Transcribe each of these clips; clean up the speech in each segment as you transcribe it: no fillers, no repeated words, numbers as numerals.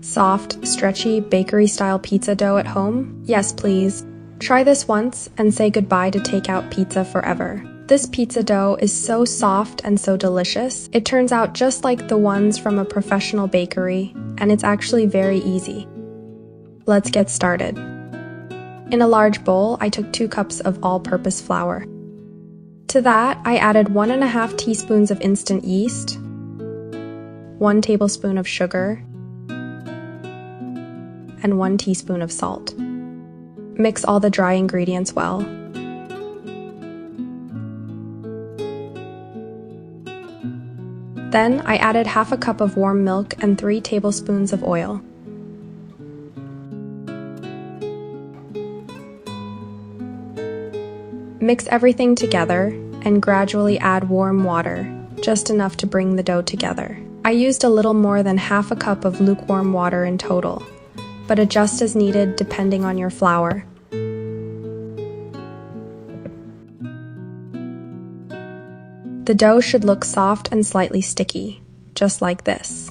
Soft, stretchy, bakery-style pizza dough at home? Yes, please. Try this once and say goodbye to takeout pizza forever. This pizza dough is so soft and so delicious. It turns out just like the ones from a professional bakery, and it's actually very easy. Let's get started. In a large bowl, I took 2 cups of all-purpose flour. To that, I added 1.5 teaspoons of instant yeast, 1 tablespoon of sugar, and 1 teaspoon of salt. Mix all the dry ingredients well. Then I added half a cup of warm milk and 3 tablespoons of oil. Mix everything together and gradually add warm water, just enough to bring the dough together. I used a little more than half a cup of lukewarm water in total, but adjust as needed depending on your flour. The dough should look soft and slightly sticky, just like this.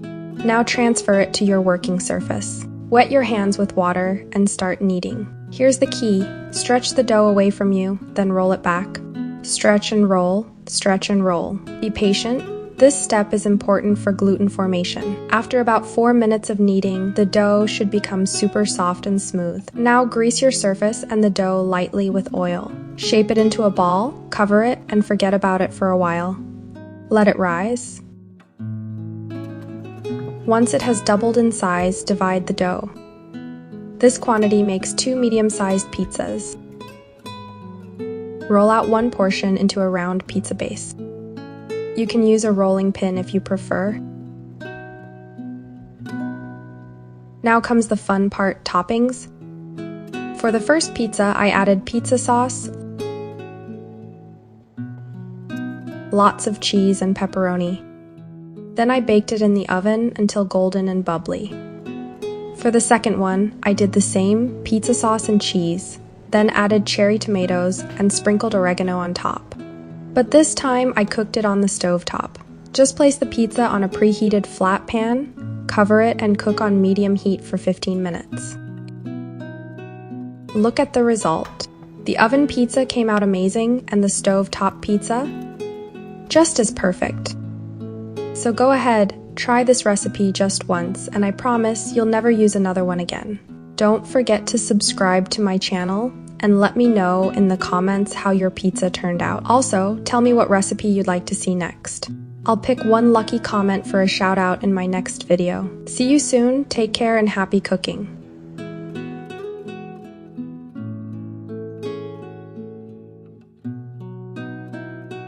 Now transfer it to your working surface. Wet your hands with water and start kneading. Here's the key: stretch the dough away from you, then roll it back. Stretch and roll, stretch and roll. Be patient. This step is important for gluten formation. After about 4 minutes of kneading, the dough should become super soft and smooth. Now grease your surface and the dough lightly with oil. Shape it into a ball, cover it, and forget about it for a while. Let it rise. Once it has doubled in size, divide the dough. This quantity makes 2 medium-sized pizzas. Roll out 1 portion into a round pizza base. You can use a rolling pin if you prefer. Now comes the fun part: toppings. For the first pizza, I added pizza sauce, lots of cheese and pepperoni. Then I baked it in the oven until golden and bubbly. For the second one, I did the same: pizza sauce and cheese, then added cherry tomatoes and sprinkled oregano on top. But this time I cooked it on the stovetop. Just place the pizza on a preheated flat pan, cover it, and cook on medium heat for 15 minutes. Look at the result. The oven pizza came out amazing, and the stovetop pizza just as perfect. So go ahead, try this recipe just once, and I promise you'll never use another one again. Don't forget to subscribe to my channel and let me know in the comments how your pizza turned out. Also, tell me what recipe you'd like to see next. I'll pick one lucky comment for a shout out in my next video. See you soon, take care, and happy cooking.